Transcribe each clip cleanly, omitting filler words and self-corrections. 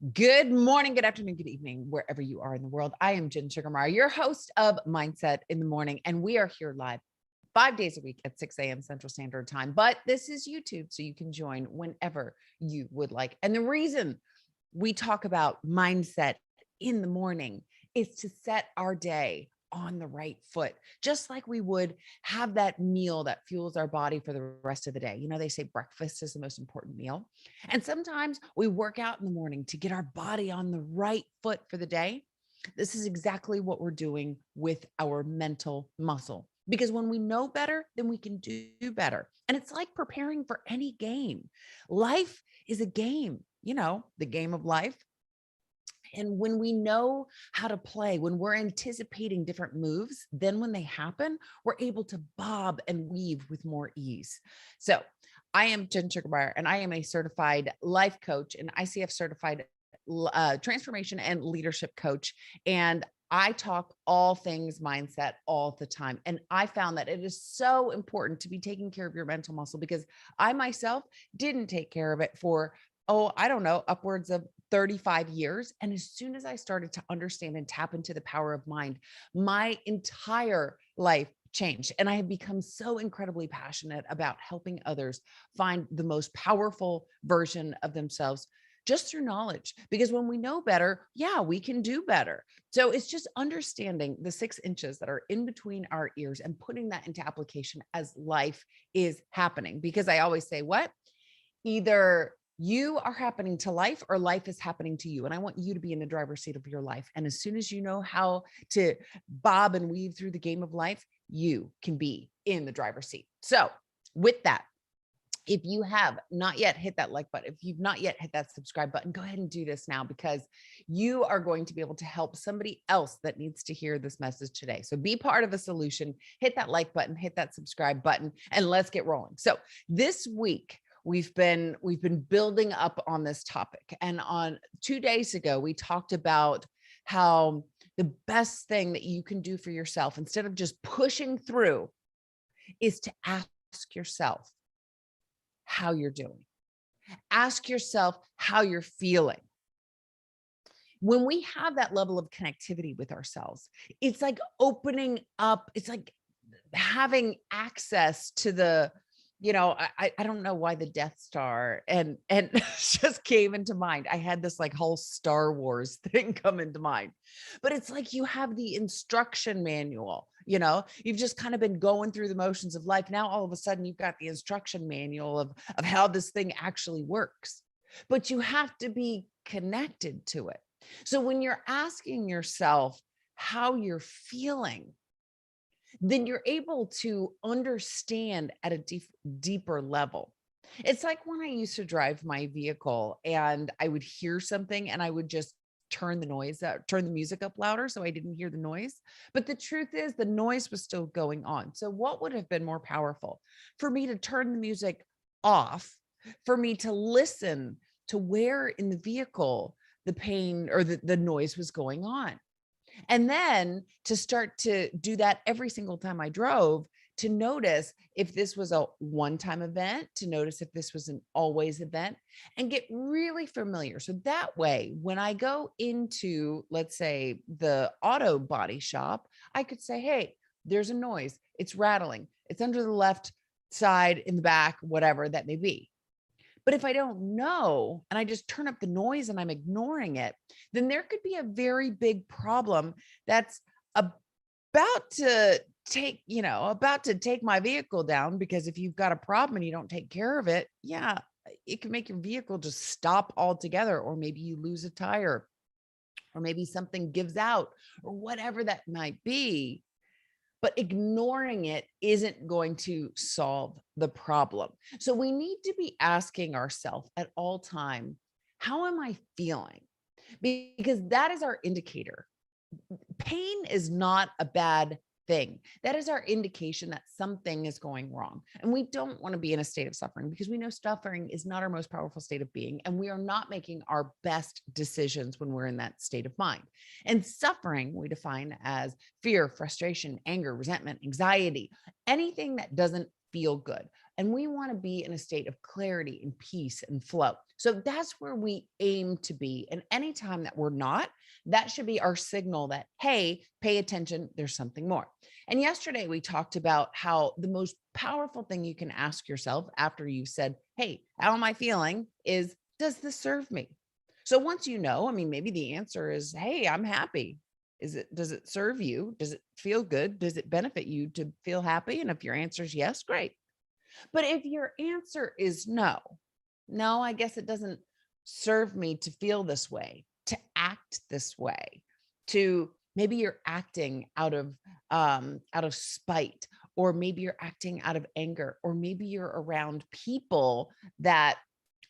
Good morning, good afternoon, good evening, wherever you are in the world. I am Jen Sugarmar, your host of Mindset in the Morning, and we are here live 5 days a week at 6 a.m. Central Standard Time. But this is YouTube, so you can join whenever you would like. And the reason we talk about mindset in the morning is to set our day on the right foot, just like we would have that meal that fuels our body for the rest of the day. You know, they say breakfast is the most important meal. And sometimes we work out in the morning to get our body on the right foot for the day. This is exactly what we're doing with our mental muscle. Because when we know better, then we can do better. And it's like preparing for any game. Life is a game, the game of life. And when we know how to play, when we're anticipating different moves, then when they happen, we're able to bob and weave with more ease. So I am Jen Sugarmeyer, and I am a certified life coach and ICF certified transformation and leadership coach. And I talk all things mindset all the time. And I found that it is so important to be taking care of your mental muscle because I myself didn't take care of it for, I don't know, upwards of 35 years. And as soon as I started to understand and tap into the power of mind, my entire life changed. And I have become so incredibly passionate about helping others find the most powerful version of themselves just through knowledge. Because when we know better, we can do better. So it's just understanding the 6 inches that are in between our ears and putting that into application as life is happening. Because I always say, either you are happening to life or life is happening to you. And I want you to be in the driver's seat of your life. And as soon as you know how to bob and weave through the game of life, you can be in the driver's seat. So with that, if you have not yet hit that like button, if you've not yet hit that subscribe button, go ahead and do this now because you are going to be able to help somebody else that needs to hear this message today. So be part of the solution, hit that like button, hit that subscribe button, and let's get rolling. So this week, we've been building up on this topic. And on 2 days ago, we talked about how the best thing that you can do for yourself instead of just pushing through is to ask yourself how you're doing. Ask yourself how you're feeling. When we have that level of connectivity with ourselves, it's like opening up, it's like having access to the I don't know why the Death Star and just came into mind. I had this like whole Star Wars thing come into mind, but it's like you have the instruction manual, you've just kind of been going through the motions of life. Now, all of a sudden you've got the instruction manual of how this thing actually works, but you have to be connected to it. So when you're asking yourself how you're feeling, then you're able to understand at a deeper level. It's like when I used to drive my vehicle and I would hear something and I would just turn the music up louder so I didn't hear the noise. But the truth is the noise was still going on. So what would have been more powerful for me to turn the music off, for me to listen to where in the vehicle the pain or the noise was going on? And then to start to do that every single time I drove, to notice if this was a one-time event, to notice if this was an always event, and get really familiar. So that way, when I go into, let's say, the auto body shop, I could say, hey, there's a noise. It's rattling. It's under the left side, in the back, whatever that may be. But if I don't know and I just turn up the noise and I'm ignoring it, then there could be a very big problem that's about to take my vehicle down. Because if you've got a problem and you don't take care of it, it can make your vehicle just stop altogether, or maybe you lose a tire, or maybe something gives out, or whatever that might be. But ignoring it isn't going to solve the problem. So we need to be asking ourselves at all time, how am I feeling? Because that is our indicator. Pain is not a bad thing. That is our indication that something is going wrong. And we don't want to be in a state of suffering because we know suffering is not our most powerful state of being. And we are not making our best decisions when we're in that state of mind. And suffering, we define as fear, frustration, anger, resentment, anxiety, anything that doesn't feel good. And we want to be in a state of clarity and peace and flow. So that's where we aim to be. And anytime that we're not, that should be our signal that, hey, pay attention, there's something more. And yesterday we talked about how the most powerful thing you can ask yourself after you said, hey, how am I feeling? Is, does this serve me? So once you know, I mean, maybe the answer is, hey, I'm happy. Does it serve you? Does it feel good? Does it benefit you to feel happy? And if your answer is yes, great. But if your answer is no, no, I guess it doesn't serve me to feel this way, to act this way, to maybe you're acting out of spite, or maybe you're acting out of anger, or maybe you're around people that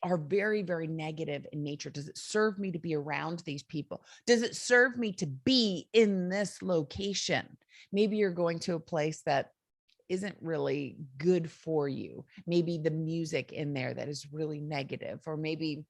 are very, very negative in nature. Does it serve me to be around these people? Does it serve me to be in this location? Maybe you're going to a place that isn't really good for you. Maybe the music in there that is really negative, or maybe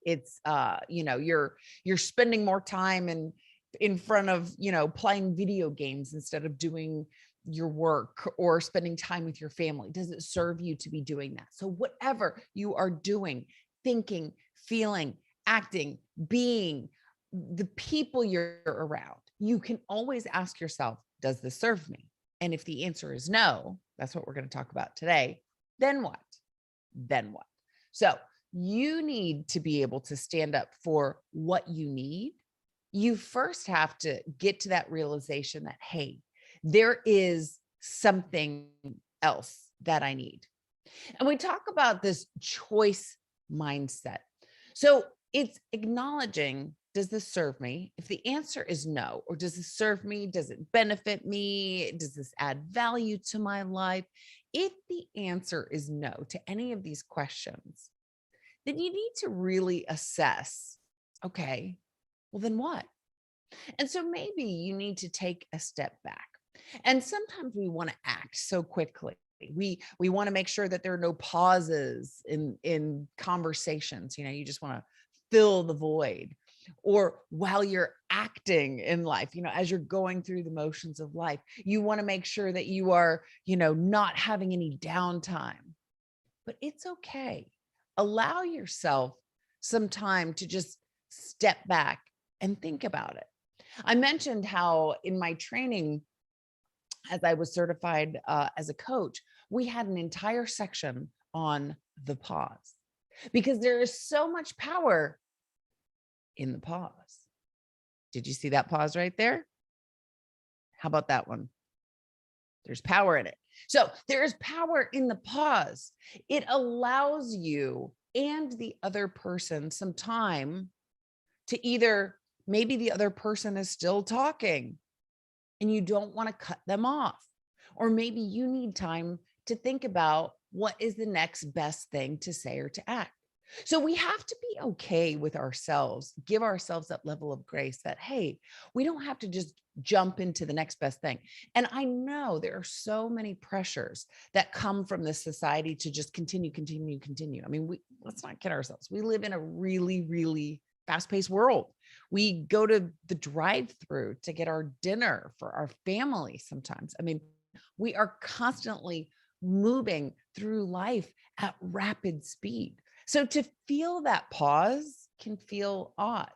it's you're spending more time in front of, playing video games instead of doing your work or spending time with your family. Does it serve you to be doing that? So whatever you are doing, thinking, feeling, acting, being, the people you're around, you can always ask yourself, does this serve me? And if the answer is no, that's what we're going to talk about today. Then what? Then what? So you need to be able to stand up for what you need. You first have to get to that realization that, hey, there is something else that I need. And we talk about this choice mindset. So it's acknowledging, does this serve me? If the answer is no, or does this serve me? Does it benefit me? Does this add value to my life? If the answer is no to any of these questions, then you need to really assess, okay, well, then what? And so maybe you need to take a step back. And sometimes we want to act so quickly. We want to make sure that there are no pauses in conversations. You just want to fill the void. Or while you're acting in life, as you're going through the motions of life, you want to make sure that you are, not having any downtime. But it's okay. Allow yourself some time to just step back and think about it. I mentioned how in my training, as I was certified as a coach, we had an entire section on the pause, because there is so much power in the pause. Did you see that pause right there? How about that one? There's power in it. So there is power in the pause. It allows you and the other person some time to either, maybe the other person is still talking and you don't want to cut them off, or maybe you need time to think about what is the next best thing to say or to act. So we have to be okay with ourselves, give ourselves that level of grace that, hey, we don't have to just jump into the next best thing. And I know there are so many pressures that come from this society to just continue. I mean, let's not kid ourselves. We live in a really, really fast-paced world. We go to the drive-through to get our dinner for our family sometimes. I mean, we are constantly moving through life at rapid speed. So to feel that pause can feel odd,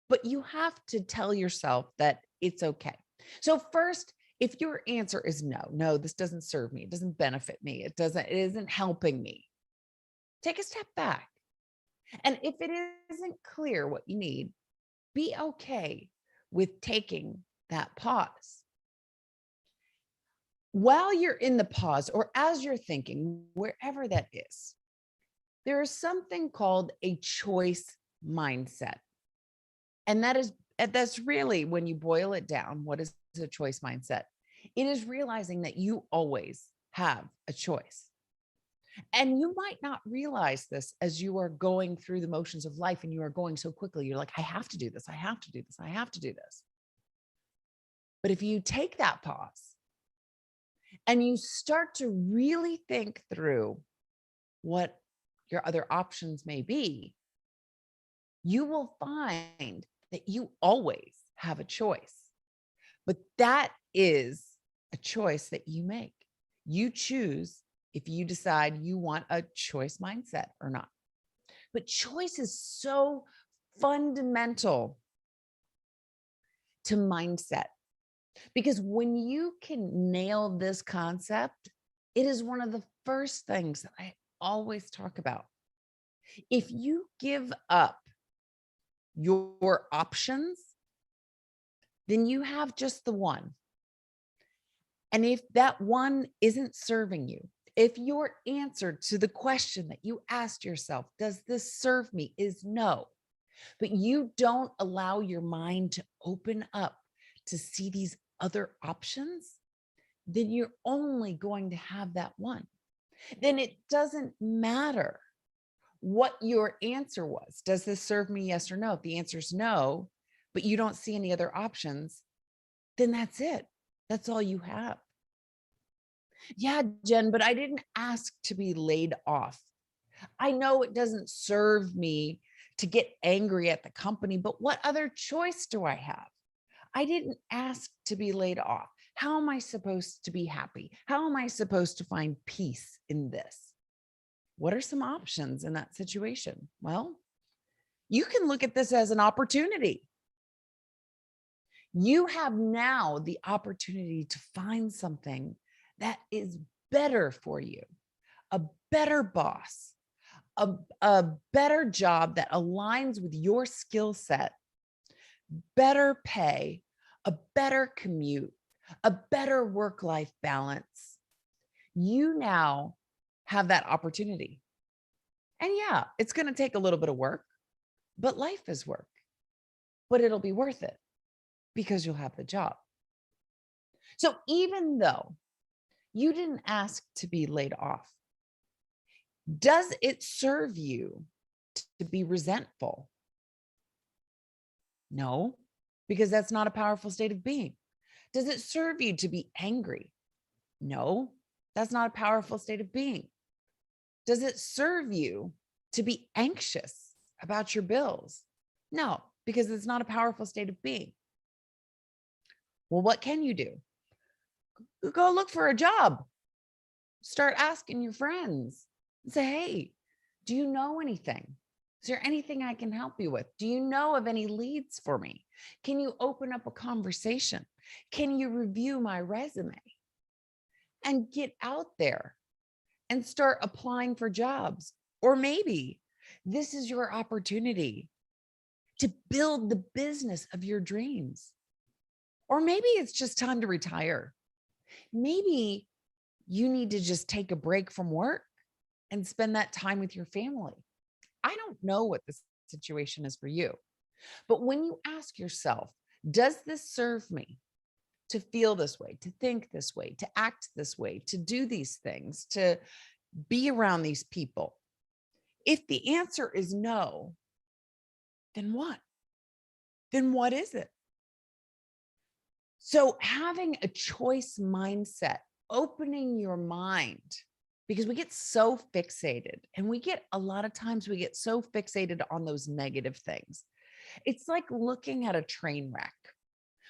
but you have to tell yourself that it's okay. So first, if your answer is no, this doesn't serve me, it doesn't benefit me, it isn't helping me, take a step back. And if it isn't clear what you need, be okay with taking that pause. While you're in the pause, or as you're thinking, wherever that is, there is something called a choice mindset. And that's really, when you boil it down, what is a choice mindset? It is realizing that you always have a choice. And you might not realize this as you are going through the motions of life and you are going so quickly. You're like, I have to do this. I have to do this. I have to do this. But if you take that pause and you start to really think through what your other options may be, you will find that you always have a choice. But that is a choice that you make. You choose if you decide you want a choice mindset or not. But choice is so fundamental to mindset because when you can nail this concept, it is one of the first things that I always talk about. If you give up your options, then you have just the one. And if that one isn't serving you, if your answer to the question that you asked yourself, does this serve me, is no, but you don't allow your mind to open up to see these other options, then you're only going to have that one. Then it doesn't matter what your answer was. Does this serve me? Yes or no? If the answer is no, but you don't see any other options, then that's it. That's all you have. Yeah, Jen, but I didn't ask to be laid off. I know it doesn't serve me to get angry at the company, but what other choice do I have? I didn't ask to be laid off. How am I supposed to be happy? How am I supposed to find peace in this? What are some options in that situation? Well, you can look at this as an opportunity. You have now the opportunity to find something that is better for you, a better boss, a better job that aligns with your skill set, better pay, a better commute, a better work-life balance. You now have that opportunity. And yeah, it's going to take a little bit of work, but life is work. But it'll be worth it because you'll have the job. So even though you didn't ask to be laid off, does it serve you to be resentful? No, because that's not a powerful state of being. Does it serve you to be angry? No, that's not a powerful state of being. Does it serve you to be anxious about your bills? No, because it's not a powerful state of being. Well, what can you do? Go look for a job. Start asking your friends and say, hey, do you know anything? Is there anything I can help you with? Do you know of any leads for me? Can you open up a conversation? Can you review my resume? And get out there and start applying for jobs. Or maybe this is your opportunity to build the business of your dreams. Or maybe it's just time to retire. Maybe you need to just take a break from work and spend that time with your family. I don't know what the situation is for you, but when you ask yourself, does this serve me to feel this way, to think this way, to act this way, to do these things, to be around these people? If the answer is no, then what? Then what is it? So having a choice mindset, opening your mind, because we get so fixated and a lot of times we get so fixated on those negative things. It's like looking at a train wreck.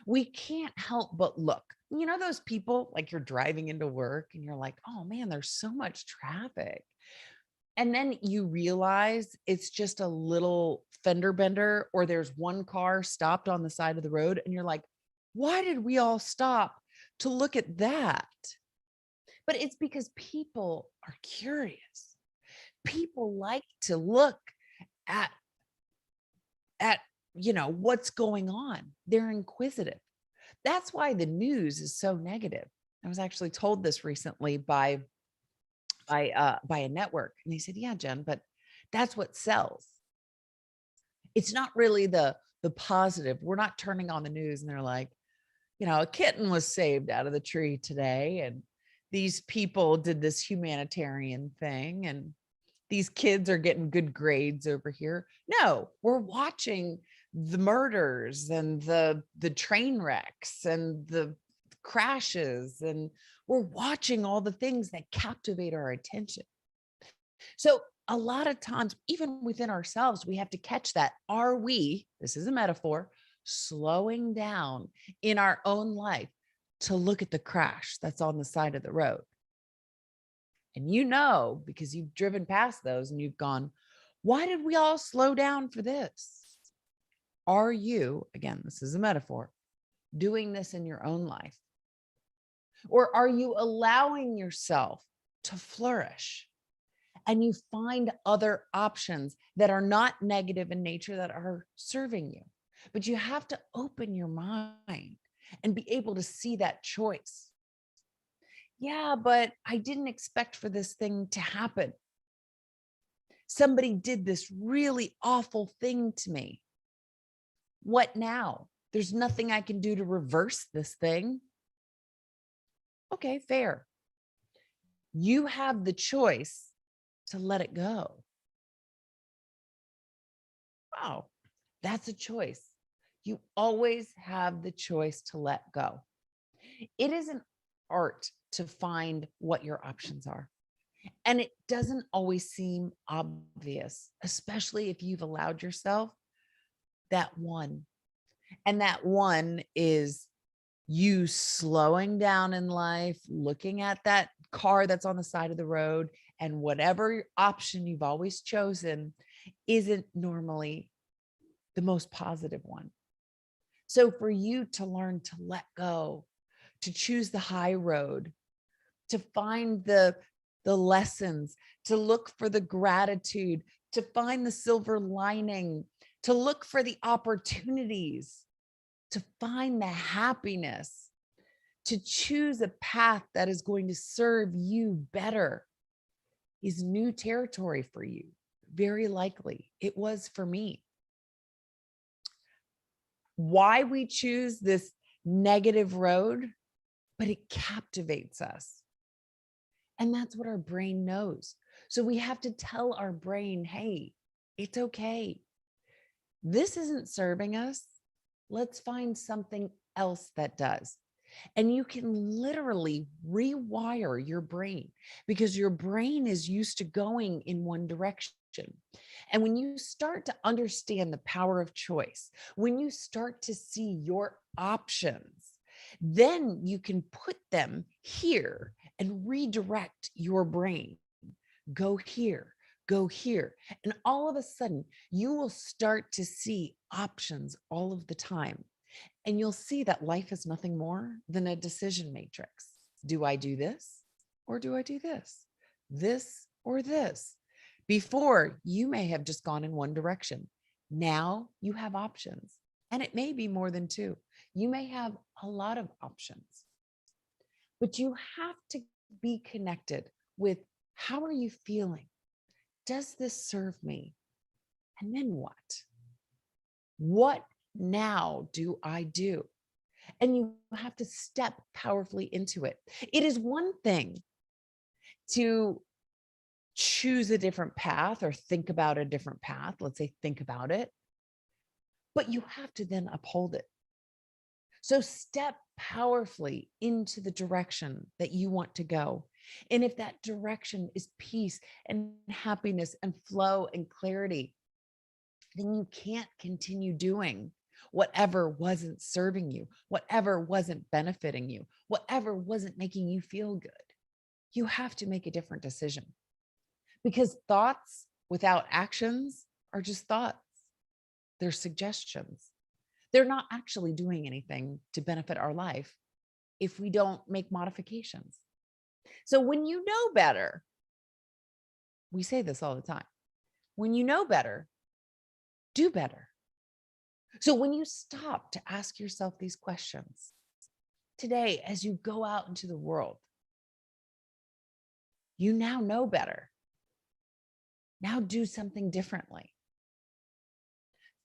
We can't help but look. You know, those people, like you're driving into work and you're like, oh man, there's so much traffic. And then you realize it's just a little fender bender, or there's one car stopped on the side of the road. And you're like, why did we all stop to look at that? But it's because people are curious. People like to look at, what's going on. They're inquisitive. That's why the news is so negative. I was actually told this recently by a network, and they said, yeah, Jen, but that's what sells. It's not really the positive. We're not turning on the news and they're like, a kitten was saved out of the tree today, and these people did this humanitarian thing, and these kids are getting good grades over here. No, we're watching the murders and the train wrecks and the crashes, and we're watching all the things that captivate our attention. So a lot of times, even within ourselves, we have to catch that. Are we, this is a metaphor, slowing down in our own life to look at the crash that's on the side of the road? And because you've driven past those and you've gone, Why did we all slow down for this? Are you, again, this is a metaphor, doing this in your own life? Or are you allowing yourself to flourish and you find other options that are not negative in nature that are serving you? But you have to open your mind and be able to see that choice. Yeah, but I didn't expect for this thing to happen. Somebody did this really awful thing to me. What now? There's nothing I can do to reverse this thing. Okay, fair. You have the choice to let it go. Wow, that's a choice. You always have the choice to let go. It is an art to find what your options are. And it doesn't always seem obvious, especially if you've allowed yourself that one. And that one is you slowing down in life, looking at that car that's on the side of the road, and whatever option you've always chosen isn't normally the most positive one. So for you to learn to let go, to choose the high road, to find the lessons, to look for the gratitude, to find the silver lining, to look for the opportunities, to find the happiness, to choose a path that is going to serve you better is new territory for you. Very likely it was for me. Why we choose this negative road, but it captivates us. And that's what our brain knows. So we have to tell our brain, hey, it's okay. This isn't serving us. Let's find something else that does. And you can literally rewire your brain because your brain is used to going in one direction. And when you start to understand the power of choice, when you start to see your options, then you can put them here and redirect your brain. Go here, go here. And all of a sudden, you will start to see options all of the time. And you'll see that life is nothing more than a decision matrix. Do I do this or do I do this? This or this? Before, you may have just gone in one direction. Now you have options, and it may be more than two. You may have a lot of options, but you have to be connected with how are you feeling? Does this serve me? And then what? What now do I do? And you have to step powerfully into it. It is one thing to choose a different path or think about a different path. Let's say, think about it, but you have to then uphold it. So step powerfully into the direction that you want to go. And if that direction is peace and happiness and flow and clarity, then you can't continue doing whatever wasn't serving you, whatever wasn't benefiting you, whatever wasn't making you feel good. You have to make a different decision because thoughts without actions are just thoughts. They're suggestions. They're not actually doing anything to benefit our life if we don't make modifications. So when you know better, we say this all the time. When you know better, do better. So when you stop to ask yourself these questions today, as you go out into the world, you now know better. Now do something differently.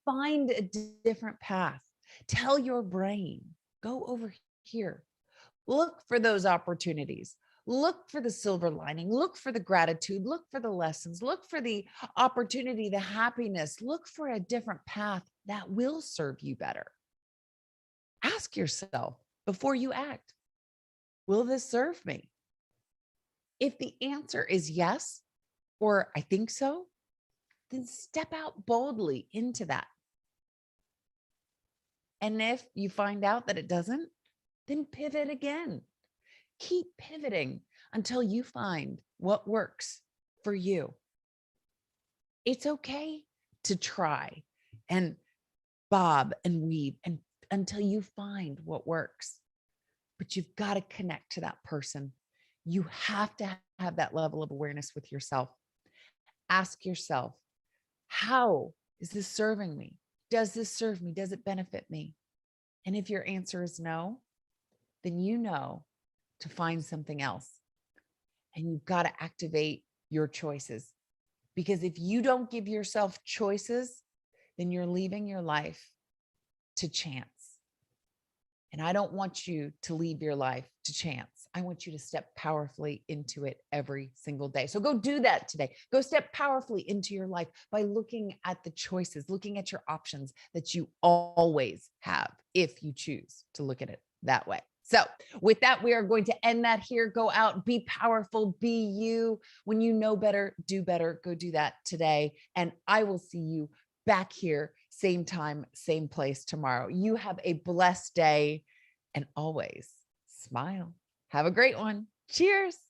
Find a different path. Tell your brain, go over here. Look for those opportunities. Look for the silver lining. Look for the gratitude. Look for the lessons. Look for the opportunity, the happiness. Look for a different path that will serve you better. Ask yourself before you act, will this serve me? If the answer is yes, or I think so, then step out boldly into that. And if you find out that it doesn't, then pivot again. Keep pivoting until you find what works for you. It's okay to try and bob and weave and until you find what works. But you've got to connect to that person. You have to have that level of awareness with yourself. Ask yourself, how is this serving me? Does this serve me? Does it benefit me? And if your answer is no, then you know to find something else. And you've got to activate your choices. Because if you don't give yourself choices, then you're leaving your life to chance. And I don't want you to leave your life to chance. I want you to step powerfully into it every single day. So go do that today. Go step powerfully into your life by looking at the choices, looking at your options that you always have if you choose to look at it that way. So with that, we are going to end that here. Go out, be powerful, be you. When you know better, do better. Go do that today. And I will see you back here, same time, same place tomorrow. You have a blessed day and always smile. Have a great one. Cheers.